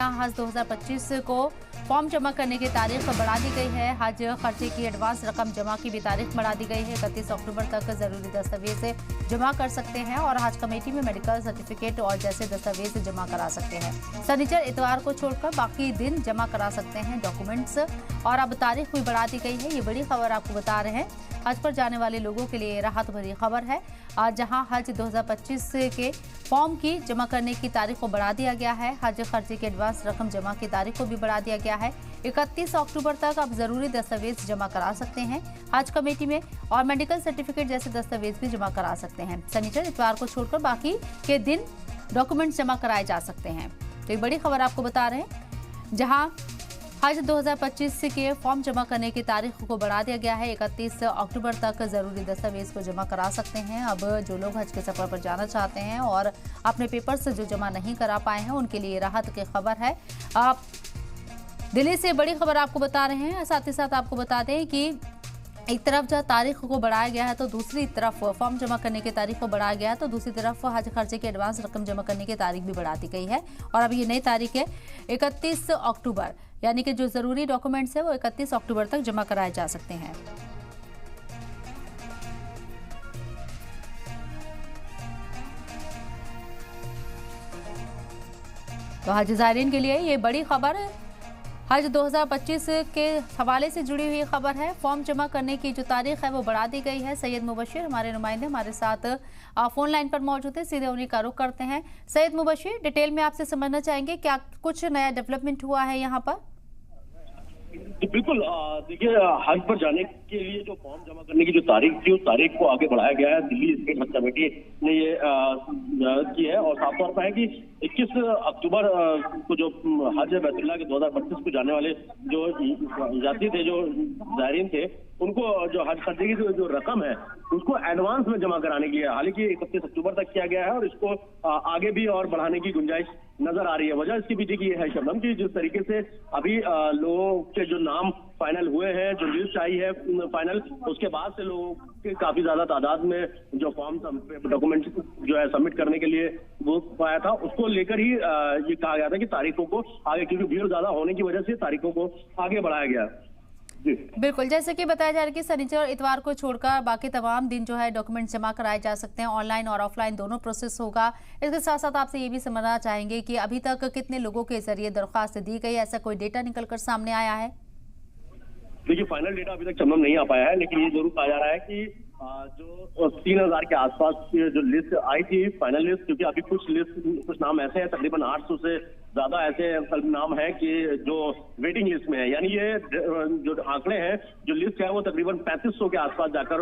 हज 2025 को फॉर्म जमा करने की तारीख बढ़ा दी गई है। हज खर्चे की एडवांस रकम जमा की भी तारीख बढ़ा दी गई है। 31 अक्टूबर तक जरूरी दस्तावेज जमा कर सकते हैं और हज कमेटी में मेडिकल सर्टिफिकेट और जैसे दस्तावेज जमा करा सकते हैं। शनिचर इतवार को छोड़कर बाकी दिन जमा करा सकते हैं डॉक्यूमेंट्स, और अब तारीख भी बढ़ा दी गई है। ये बड़ी खबर आपको बता रहे हैं। हज पर जाने वाले लोगों के लिए राहत भरी खबर है। आज जहां हज 2025 के फॉर्म की जमा करने की तारीख को बढ़ा दिया गया है, हज खर्चे की एडवांस रकम जमा की तारीख को भी बढ़ा दिया गया है। 31 अक्टूबर तक आप जरूरी दस्तावेज जमा करा सकते हैं हज कमेटी में, और मेडिकल सर्टिफिकेट जैसे दस्तावेज भी जमा करा सकते हैं। शनिचर इतवार को छोड़कर बाकी के दिन डॉक्यूमेंट जमा कराए जा सकते हैं। तो एक बड़ी खबर आपको बता रहे हैं, जहां हज 2025 के फॉर्म जमा करने की तारीख को बढ़ा दिया गया है। 31 अक्टूबर तक जरूरी दस्तावेज को जमा करा सकते हैं। अब जो लोग हज के सफर पर जाना चाहते हैं और अपने पेपर्स जो जमा नहीं करा पाए हैं, उनके लिए राहत की खबर है। आप दिल्ली से बड़ी खबर आपको बता रहे हैं। साथ ही साथ आपको बता दें कि एक तरफ जब तारीख को बढ़ाया गया है तो दूसरी तरफ फॉर्म जमा करने की तारीख को बढ़ाया गया है, तो दूसरी तरफ हज खर्चे की एडवांस रकम जमा करने की तारीख भी बढ़ा दी गई है। और अब ये नई तारीख है 31 अक्टूबर, यानी कि जो जरूरी डॉक्यूमेंट्स है वो 31 अक्टूबर तक जमा कराए जा सकते हैं। तो हज ज़ायरीन के लिए ये बड़ी खबर है। हज 2025 के हवाले से जुड़ी हुई खबर है। फॉर्म जमा करने की जो तारीख है वो बढ़ा दी गई है। सैयद मुबशिर हमारे नुमाइंदे हमारे साथ फोन लाइन पर मौजूद है, सीधे उन्हीं का रुख करते हैं। सैयद मुबशिर, डिटेल में आपसे समझना चाहेंगे क्या कुछ नया डेवलपमेंट हुआ है यहाँ पर? बिल्कुल, देखिए, हज पर जाने के लिए जो फॉर्म जमा करने की जो तारीख थी उस तारीख को आगे बढ़ाया गया है। दिल्ली स्टेट हज कमेटी ने ये की है, और साफ तौर पर है कि 21 अक्टूबर को जो हज बैतुल्लाह के 2025 को जाने वाले जो यात्री थे, जो ज़ायरीन थे, उनको जो हज खर्चे की जो रकम है उसको एडवांस में जमा कराने के लिए हालांकि 31 अक्टूबर तक किया गया है, और इसको आगे भी और बढ़ाने की गुंजाइश नजर आ रही है। वजह इसके पीछे की है शबनम की जिस तरीके से अभी लोगों के जो नाम फाइनल हुए हैं, जो लिस्ट आई है फाइनल, उसके बाद से लोगों के काफी ज्यादा तादाद में जो फॉर्म डॉक्यूमेंट जो है सबमिट करने के लिए वो पाया था, उसको लेकर ही ये कहा गया था कि तारीखों को आगे, क्योंकि भीड़ ज्यादा होने की वजह से तारीखों को आगे बढ़ाया गया। बिल्कुल, जैसे कि बताया जा रहा है कि शनिचर और इतवार को छोड़कर बाकी तमाम दिन जो है डॉक्यूमेंट जमा कराए जा सकते हैं। ऑनलाइन और ऑफलाइन दोनों प्रोसेस होगा। इसके साथ साथ आपसे ये भी समझना चाहेंगे कि अभी तक कितने लोगों के जरिए दरख्वास्त दी गई, ऐसा कोई डेटा निकलकर सामने आया है? देखिए, फाइनल डेटा अभी तक संभव नहीं आ पाया है, लेकिन ये जरूर कहा जा रहा है कि जो 3000 के आसपास की जो लिस्ट आई थी फाइनल लिस्ट, क्योंकि अभी कुछ नाम ऐसे हैं, तकरीबन 800 से ज्यादा ऐसे नाम हैं कि जो वेटिंग लिस्ट में है। यानी ये जो आंकड़े हैं, जो लिस्ट है वो तकरीबन 3500 के आसपास जाकर